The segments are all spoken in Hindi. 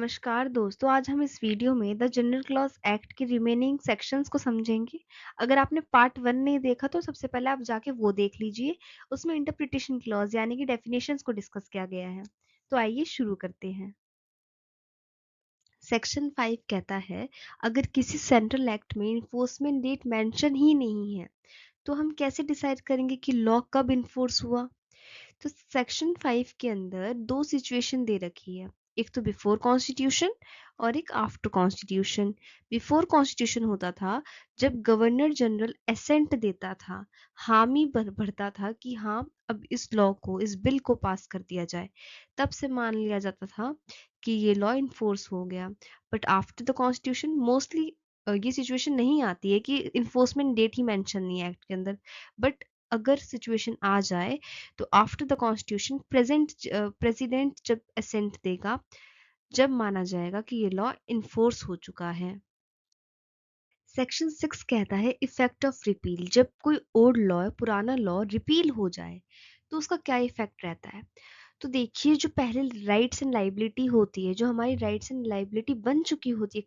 नमस्कार दोस्तों, आज हम इस वीडियो में द जनरल क्लॉज एक्ट के रिमेनिंग सेक्शंस को समझेंगे। अगर आपने पार्ट 1 नहीं देखा तो सबसे पहले आप जाके वो देख लीजिए। उसमें इंटरप्रिटेशन क्लॉज यानी कि डेफिनेशंस को डिस्कस किया गया है। तो आइए शुरू करते हैं। सेक्शन 5 कहता है, अगर किसी सेंट्रल एक्ट में इन्फोर्समेंट डेट मेंशन ही नहीं है तो हम कैसे डिसाइड करेंगे कि लॉ कब इन्फोर्स हुआ। तो सेक्शन 5 के अंदर दो सिचुएशन दे रखी है, एक तो बिफोर कॉन्स्टिट्यूशन और एक आफ्टर कॉन्स्टिट्यूशन। बिफोर कॉन्स्टिट्यूशन होता था जब गवर्नर जनरल एसेंट देता था, हामी भरता था कि हाँ अब इस लॉ को, इस बिल को पास कर दिया जाए, तब से मान लिया जाता था कि ये लॉ इन्फोर्स हो गया। But after the constitution mostly ये सिचुएशन नहीं आती है कि इन्फोर्समेंट डेट ही मेंशन नहीं है एक्ट के अंदर। बट अगर सिचुएशन आ जाए तो आफ्टर द कॉन्स्टिट्यूशन प्रेसिडेंट जब असेंट देगा, जब माना जाएगा कि ये लॉ इन्फोर्स हो चुका है। सेक्शन 6 कहता है इफेक्ट ऑफ रिपील। जब कोई ओल्ड लॉ, पुराना लॉ रिपील हो जाए तो उसका क्या इफेक्ट रहता है। तो देखिए, जो पहले राइट्स एंड लाइबिलिटी होती है, जो हमारी राइट्स एंड लाइबिलिटी बन चुकी होती है,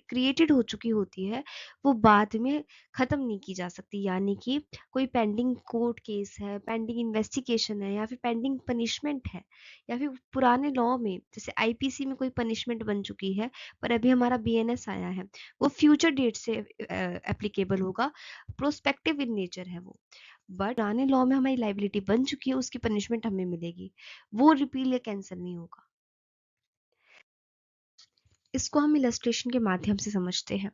क्रिएटेड हो चुकी होती है, वो बाद में ख़त्म नहीं की जा सकती। यानी कि कोई पेंडिंग कोर्ट केस है, पेंडिंग इन्वेस्टिगेशन है, या फिर पेंडिंग पनिशमेंट है, या फिर पुराने लॉ में जैसे आईपीसी में कोई पनिशमेंट बन चुकी है पर अभी हमारा बीएनएस आया है, वो फ्यूचर डेट से एप्लीकेबल होगा, प्रोस्पेक्टिव इन नेचर है वो। बट पुराने लॉ में हमारी लाइबिलिटी बन चुकी है, उसकी पनिशमेंट हमें मिलेगी, वो रिपील या कैंसिल नहीं होगा। इसको हम इलस्ट्रेशन के माध्यम से समझते हैं।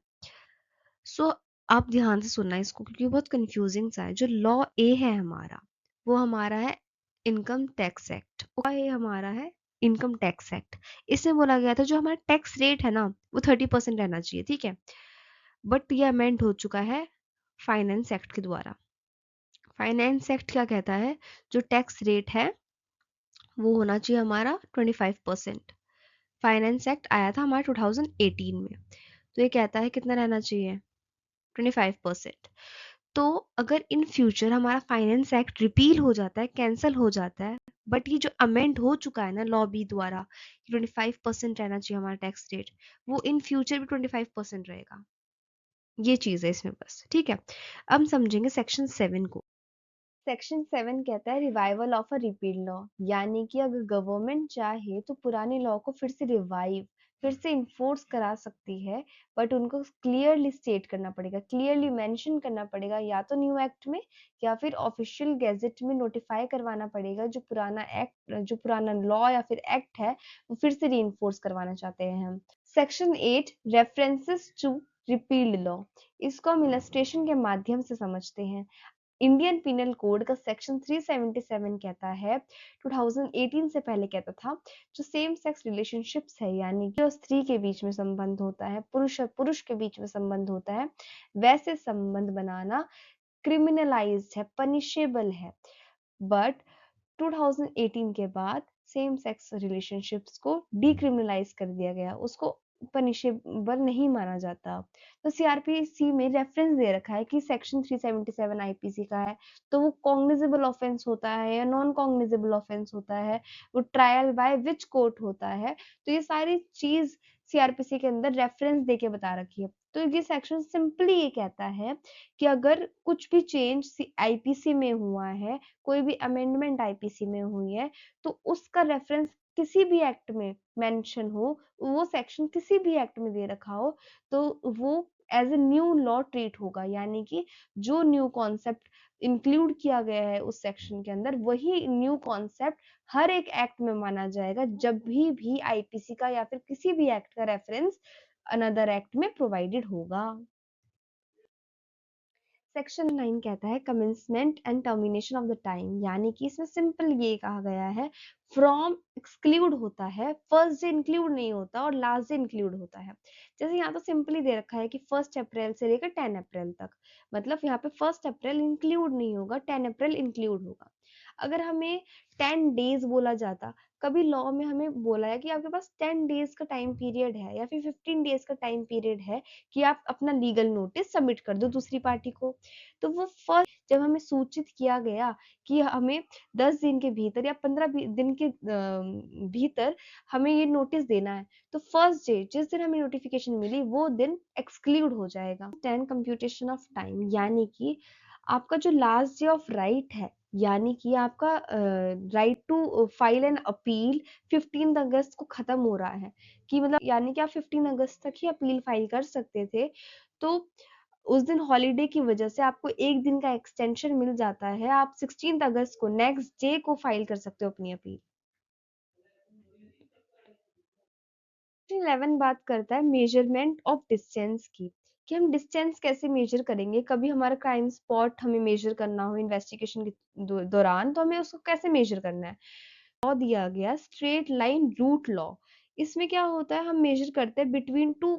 सो आप ध्यान से सुनना इसको, क्योंकि बहुत कंफ्यूजिंग सा है। जो लॉ ए है हमारा, वो हमारा है income tax act. Law A हमारा है इनकम टैक्स एक्ट। इसमें बोला गया था जो हमारा टैक्स रेट है ना, वो 30% रहना चाहिए, ठीक है। बट ये अमेंड हो चुका है फाइनेंस एक्ट के द्वारा। फाइनेंस एक्ट क्या कहता है, जो टैक्स रेट है वो होना चाहिए हमारा 25%। फाइनेंस एक्ट आया था हमारा 2018 में, तो ये कहता है कितना रहना चाहिए, 25%। तो अगर इन फ्यूचर हमारा फाइनेंस एक्ट रिपील हो जाता है, कैंसिल हो जाता है, बट ये जो अमेंड हो चुका है ना लॉ बी द्वारा, 25% रहना चाहिए हमारा टैक्स रेट, वो इन फ्यूचर भी 25% रहेगा। ये चीज़ है इसमें बस, ठीक है। अब समझेंगे सेक्शन 7 को। सेक्शन 7 कहता है revival of a repeal law. यानी कि अगर गवर्नमेंट चाहे तो पुराने लॉ को फिर से रिवाइव, फिर से इन्फोर्स करा सकती है। बट उनको क्लियरली स्टेट करना पड़ेगा, क्लियरली मेंशन करना पड़ेगा, या तो न्यू एक्ट में या फिर ऑफिशियल गैजेट में नोटिफाई करवाना पड़ेगा। जो पुराना एक्ट, जो पुराना लॉ या फिर एक्ट है, वो फिर से री करवाना चाहते हैं हम। Section 8 references to repealed law. इसको हम इलस्ट्रेशन के माध्यम से समझते हैं। इंडियन पिनल कोड का सेक्शन 377 कहता है, 2018 से पहले कहता था, जो सेम सेक्स रिलेशनशिप्स है, यानी कि स्त्री के बीच में संबंध होता है, पुरुष और पुरुष के बीच में संबंध होता है, वैसे संबंध बनाना क्रिमिनलाइज्ड है, पनिशेबल है। बट 2018 के बाद सेम सेक्स रिलेशनशिप्स को डिक्रिमिनलाइज कर दिया गया, उसको पनिशेबल नहीं माना जाता। तो सीआरपीसी में रेफरेंस दे रखा है कि सेक्शन 377 आईपीसी का है, तो वो कॉग्निजेबल ऑफेंस होता है या नॉन कॉग्निजेबल ऑफेंस होता है, वो ट्रायल बाय विच कोर्ट होता है। तो ये सारी चीज सीआरपीसी के अंदर रेफरेंस देके बता रखी है। तो ये सेक्शन सिंपली ये कहता है कि अगर कुछ भी चेंज आईपीसी में हुआ है, कोई भी अमेंडमेंट आईपीसी में हुई है, तो उसका रेफरेंस किसी भी एक्ट में मेंशन हो, वो सेक्शन किसी भी एक्ट में दे रखा हो, तो वो as a new law treat होगा। यानी कि जो न्यू कॉन्सेप्ट इंक्लूड किया गया है उस सेक्शन के अंदर, वही न्यू कॉन्सेप्ट हर एक एक्ट में माना जाएगा, जब भी आईपीसी का या फिर किसी भी एक्ट का रेफरेंस अनदर एक्ट में प्रोवाइडेड होगा। सेक्शन 9 कहता है commencement and termination of the time. यानी कि इसमें सिंपल ये कहा गया है, फ्रॉम एक्सक्लूड होता है, फर्स्ट डे इंक्लूड नहीं होता और लास्ट डे इंक्लूड होता है। जैसे यहाँ तो सिंपली दे रखा है कि 1 अप्रैल से लेकर 10 अप्रैल तक, मतलब यहाँ पे 1 अप्रैल इंक्लूड नहीं होगा, 10 अप्रैल इंक्लूड होगा। अगर हमें 10 डेज बोला जाता, कभी लॉ में हमें बोला है कि आपके पास 10 डेज का टाइम पीरियड है या फिर 15 डेज का टाइम पीरियड है कि आप अपना लीगल नोटिस सबमिट कर दो दूसरी पार्टी को, तो वो फर्स्ट जब हमें सूचित किया गया कि हमें 10 दिन के भीतर या 15 दिन के भीतर हमें ये नोटिस देना है, तो फर्स्ट डे जिस दिन हमें नोटिफिकेशन मिली वो दिन एक्सक्लूड हो जाएगा। 10 कंप्यूटेशन ऑफ टाइम, यानी कि आपका जो लास्ट डे ऑफ राइट है, यानी कि आपका right to file an appeal 15 अगस्त को खत्म हो रहा है, कि मतलब यानी कि आप 15 अगस्त तक ही अपील फाइल कर सकते थे। तो उस दिन हॉलीडे की वजह से आपको एक दिन का एक्सटेंशन मिल जाता है, आप 16 अगस्त को नेक्स्ट डे को फाइल कर सकते हो अपनी अपील। 11 बात करता है मेजरमेंट ऑफ डिस्टेंस की, कि हम डिस्टेंस कैसे मेजर करेंगे। कभी हमारा क्राइम स्पॉट हमें मेजर करना हो इन्वेस्टिगेशन के दौरान, तो हमें उसको कैसे मेजर करना है। लॉ दिया गया स्ट्रेट लाइन रूट लॉ, इसमें क्या होता है, हम मेजर करते हैं बिटवीन टू,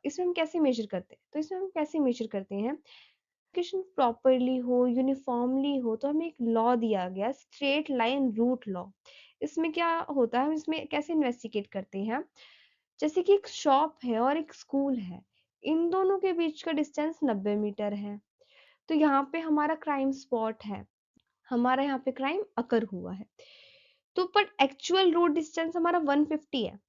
इसमें हम कैसे मेजर करते हैं, तो इसमें हम कैसे मेजर करते हैं, लोकेशन प्रॉपरली हो, यूनिफॉर्मली हो, तो हमें एक लॉ दिया गया स्ट्रेट लाइन रूट लॉ। इसमें क्या होता है, हम इसमें कैसे इन्वेस्टिगेट करते हैं, जैसे कि एक शॉप है और एक स्कूल है, इन दोनों के बीच का डिस्टेंस 90 मीटर है, तो यहाँ पे हमारा क्राइम स्पॉट है, हमारा यहाँ पे क्राइम अकर हुआ है। तो पर एक्चुअल रोड डिस्टेंस हमारा 150 है,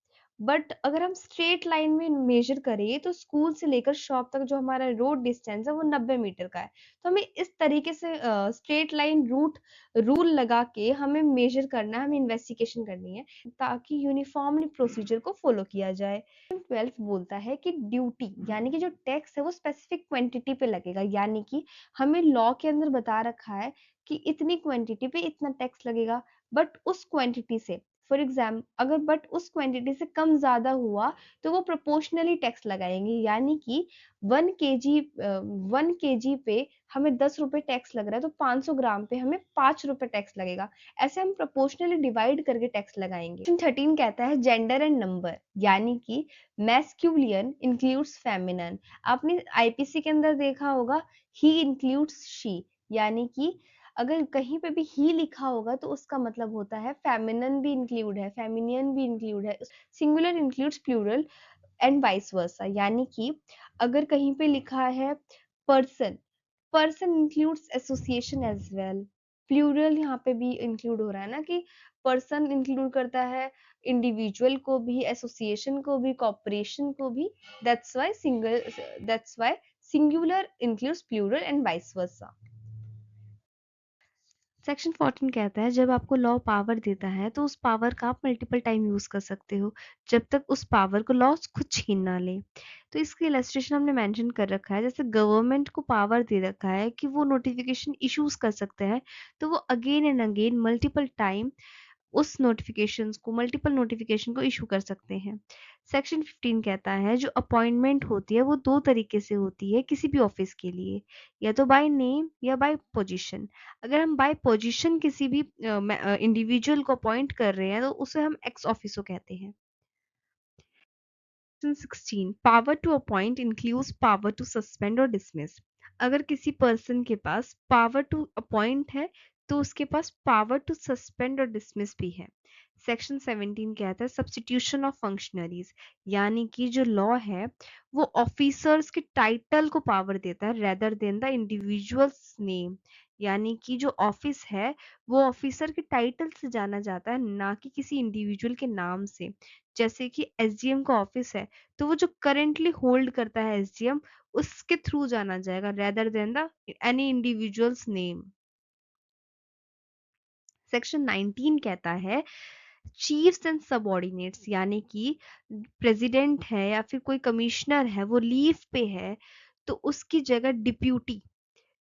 बट अगर हम स्ट्रेट लाइन में मेजर करें तो स्कूल से लेकर शॉप तक जो हमारा रोड डिस्टेंस है वो 90 मीटर का है। तो हमें इस तरीके से स्ट्रेट लाइन रूट रूल लगा के हमें मेजर करना है, हमें इन्वेस्टिगेशन करनी है, ताकि यूनिफॉर्मली प्रोसीजर को फॉलो किया जाए। 12 बोलता है कि ड्यूटी यानी कि जो टैक्स है वो स्पेसिफिक क्वांटिटी पे लगेगा, यानी कि हमें लॉ के अंदर बता रखा है कि इतनी क्वांटिटी पे इतना टैक्स लगेगा, बट उस क्वांटिटी से, फॉर एग्जाम्पल अगर बट उस क्वांटिटी से कम ज्यादा हुआ तो वो प्रोपोर्शनली टैक्स लगाएंगे, यानी कि 1 केजी पे हमें 10 रुपए टैक्स लग रहा है, तो 500 ग्राम पे हमें 5 रुपए टैक्स लगेगा। ऐसे हम प्रोपोर्शनली डिवाइड करके टैक्स लगाएंगे। सेक्शन 13 कहता है जेंडर एंड नंबर, यानी कि मैस्क्यूलियन इंक्लूड्स फेमिनन। आपने आईपीसी के अंदर देखा होगा ही इंक्लूड्स शी, यानी कि अगर कहीं पे भी ही लिखा होगा तो उसका मतलब होता है फेमिनन भी इंक्लूड है, फेमिनियन भी इंक्लूड है, singular includes plural and vice versa. यानी कि अगर कहीं पे लिखा है person, person includes association as well, plural यहाँ पे भी इंक्लूड हो रहा है ना, कि पर्सन इंक्लूड करता है इंडिविजुअल को भी, एसोसिएशन को भी, कॉर्पोरेशन को भी। That's why singular includes plural and vice versa. Section 14 कहता है जब आपको लॉ पावर देता है तो उस पावर का आप मल्टीपल टाइम यूज कर सकते हो, जब तक उस पावर को लॉ खुद छीन ना ले। तो इसकी इलस्ट्रेशन हमने मेंशन कर रखा है, जैसे गवर्नमेंट को पावर दे रखा है कि वो नोटिफिकेशन इश्यूज कर सकते हैं, तो वो again and again multiple time उस नोटिफिकेशंस को, मल्टीपल नोटिफिकेशन को इशू कर सकते हैं। सेक्शन 15 कहता है जो अपॉइंटमेंट होती है वो दो तरीके से होती है किसी भी ऑफिस के लिए, या तो बाय नेम या बाय पोजीशन। अगर हम बाय पोजीशन किसी भी इंडिविजुअल को अपॉइंट कर रहे हैं तो उसे हम एक्स ऑफिसो कहते हैं। Section 16 power to appoint includes power to suspend और डिसमिस। अगर किसी पर्सन के पास पावर टू अपॉइंट है तो उसके पास पावर टू सस्पेंड और डिसमिस भी है। सेक्शन 17 कहता है सब्स्टिट्यूशन ऑफ फंक्शनरीज, यानी कि जो लॉ है वो ऑफिसर्स के टाइटल को पावर देता है rather than the individuals name, यानी कि जो ऑफिस है वो ऑफिसर के टाइटल से जाना जाता है, ना कि किसी इंडिविजुअल के नाम से। जैसे कि एसडीएम का ऑफिस है तो वो जो करेंटली होल्ड करता है एसडीएम, उसके थ्रू जाना जाएगा rather than the any individuals name. Section 19 कहता है चीफ्स एंड सबऑर्डिनेट्स, यानी कि प्रेसिडेंट है या फिर कोई कमिश्नर है वो लीव पे है तो उसकी जगह डिप्यूटी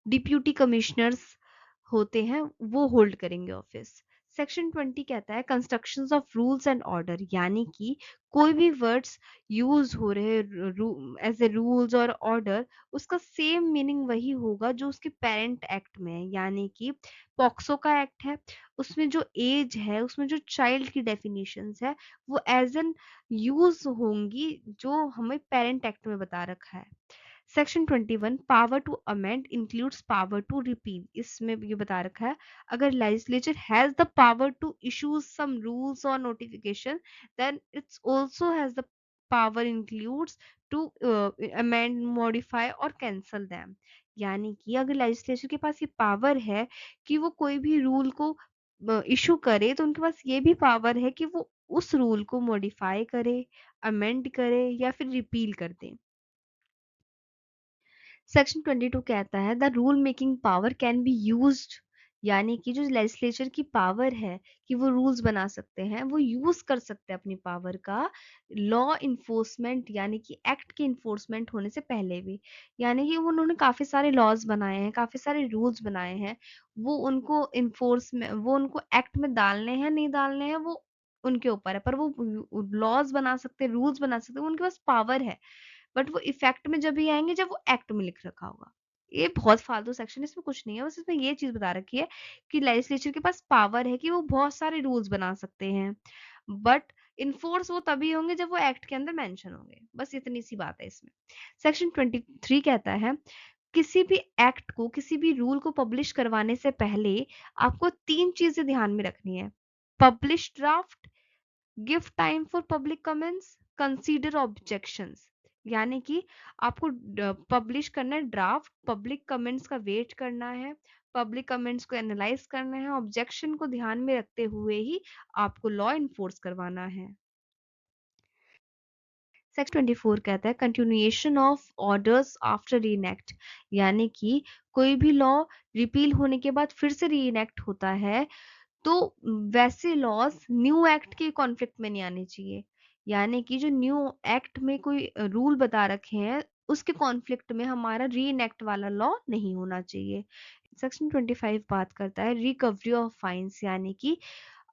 डिप्यूटी कमिश्नर्स होते हैं, वो होल्ड करेंगे ऑफिस। सेक्शन 20 कहता है constructions of rules and order, यानी कि कोई भी वर्ड्स यूज हो रहे एज ए रूल्स और ऑर्डर, उसका सेम मीनिंग वही होगा जो उसके पेरेंट एक्ट में है, यानी कि पॉक्सो का एक्ट है, उसमें जो एज है, उसमें जो चाइल्ड की डेफिनेशंस है वो एज एन यूज होंगी जो हमें पेरेंट एक्ट में बता रखा है। Section 21 power to amend includes power to repeal, इसमें ये बता रखा है अगर legislature has the power to issue some rules or notification then its also has the power includes to amend modify or cancel them. यानी कि अगर लेजिस्लेचर के पास ये पावर है कि वो कोई भी रूल को इशू करे, तो उनके पास ये भी पावर है कि वो उस रूल को मॉडिफाई करे, अमेंड करे या फिर रिपील कर दे। सेक्शन 22 कहता है the rule making power can be used, यानी कि जो लेजिस्लेचर की पावर है कि वो रूल्स बना सकते हैं, वो यूज कर सकते हैं अपनी पावर का लॉ इन्फोर्समेंट, यानी कि एक्ट के इन्फोर्समेंट होने से पहले भी। यानी कि उन्होंने काफी सारे लॉज बनाए हैं, काफी सारे रूल्स बनाए हैं, वो उनको इन्फोर्स में, वो उनको एक्ट में डालने हैं नहीं डालने हैं वो उनके ऊपर है, पर वो लॉज बना सकते हैं, रूल्स बना सकते हैं, उनके पास पावर है। बट वो इफेक्ट में जब भी आएंगे जब वो एक्ट में लिख रखा होगा। ये बहुत फालतू सेक्शन है, इसमें कुछ नहीं है, बस इसमें ये चीज बता रखी है कि लेजिस्लेचर के पास पावर है कि वो बहुत सारे रूल्स बना सकते हैं, बट इन्फोर्स वो तभी होंगे जब वो एक्ट के अंदर मेंशन होंगे। बस इतनी सी बात है इसमें। सेक्शन 23 कहता है किसी भी एक्ट को, किसी भी रूल को पब्लिश करवाने से पहले आपको 3 चीजें ध्यान में रखनी है: publish draft, give time for public comments, consider objections. यानी कि आपको पब्लिश करना है ड्राफ्ट, पब्लिक कमेंट्स का वेट करना है, पब्लिक कमेंट्स को एनालाइज करना है, ऑब्जेक्शन को ध्यान में रखते हुए ही आपको लॉ इन्फोर्स करवाना है। सेक्शन 24 कहता है continuation of orders after reenact, यानी कि कोई भी लॉ रिपील होने के बाद फिर से रीइनेक्ट होता है तो वैसे लॉज न्यू एक्ट के कॉन्फ्लिक्ट में नहीं आने चाहिए। यानी कि जो न्यू एक्ट में कोई रूल बता रखे हैं उसके कॉन्फ्लिक्ट में हमारा री इनेक्ट वाला लॉ नहीं होना चाहिए। सेक्शन 25 बात करता है रिकवरी ऑफ फाइन्स, यानी कि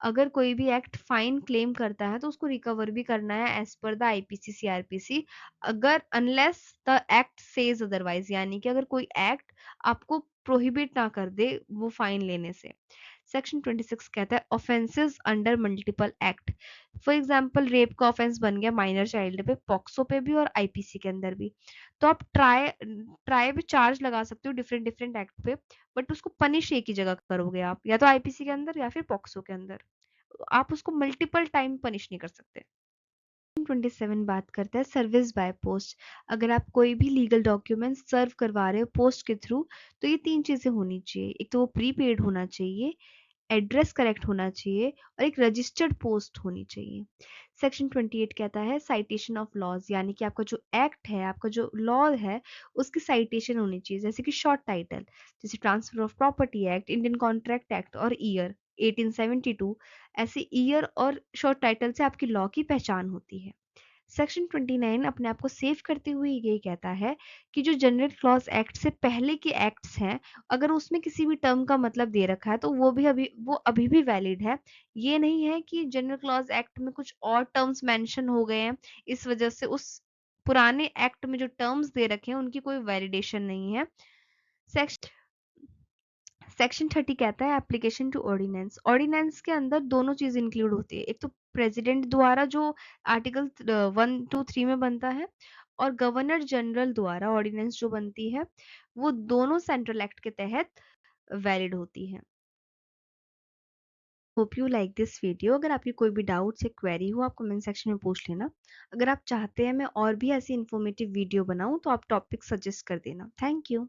अगर कोई भी एक्ट फाइन क्लेम करता है तो उसको रिकवर भी करना है as per the IPC CrPC, अगर unless the act says otherwise, यानी कि अगर कोई एक्ट आपको प्रोहिबिट ना कर दे वो फाइन लेने से। सेक्शन 26 कहता है offences under multiple act, for example rape का ऑफेंस बन गया माइनर चाइल्ड पे, पॉक्सो पे भी और आईपीसी के अंदर भी, तो आप ट्राई ट्राई पे चार्ज लगा सकते हो डिफरेंट डिफरेंट एक्ट पे, बट उसको पनिश एक ही जगह करोगे आप, या तो आईपीसी के अंदर या फिर पॉक्सो के अंदर, आप उसको मल्टीपल टाइम पनिश नहीं कर सकते। 27 बात करता है सर्विस बाय पोस्ट, अगर आप कोई भी लीगल डॉक्यूमेंट सर्व करवा रहे हो पोस्ट के थ्रू तो ये 3 चीजें होनी चाहिए: एक तो वो प्रीपेड होना चाहिए, एड्रेस करेक्ट होना चाहिए और एक रजिस्टर्ड पोस्ट होनी चाहिए। सेक्शन 28 कहता है साइटेशन ऑफ लॉज, यानी कि आपका जो एक्ट है, आपका जो लॉ है उसकी साइटेशन होनी चाहिए, जैसे कि शॉर्ट टाइटल, जैसे transfer of property act, Indian contract act और ईयर 1872, ऐसे ईयर और शॉर्ट टाइटल से आपकी लॉ की पहचान होती है। सेक्शन 29 अपने आप को सेव करते हुए ये कहता है कि जो जनरल क्लॉज एक्ट से पहले के एक्ट्स हैं, अगर उसमें किसी भी टर्म का मतलब दे रखा है तो वो अभी भी वैलिड है। ये नहीं है कि जनरल क्लॉज एक्ट में कुछ और टर्म्स मेंशन हो गए हैं, इस वजह से उस पुराने एक्ट में जो टर्म्स दे रखे हैं उनकी कोई वैलिडेशन नहीं है। सेक्शन सेक्शन 30 कहता है एप्लीकेशन टू ऑर्डिनेंस, ऑर्डिनेंस के अंदर दोनों चीज इंक्लूड होती है, एक तो प्रेसिडेंट द्वारा जो आर्टिकल 1 to 3 में बनता है, और गवर्नर जनरल द्वारा ऑर्डिनेंस जो बनती है वो दोनों सेंट्रल एक्ट के तहत वैलिड होती है। Hope you like this video. अगर आपकी कोई भी डाउट्स या क्वेरी हो आप कमेंट सेक्शन में पूछ लेना। अगर आप चाहते हैं मैं और भी ऐसी इन्फॉर्मेटिव वीडियो बनाऊं तो आप टॉपिक सजेस्ट कर देना। Thank you.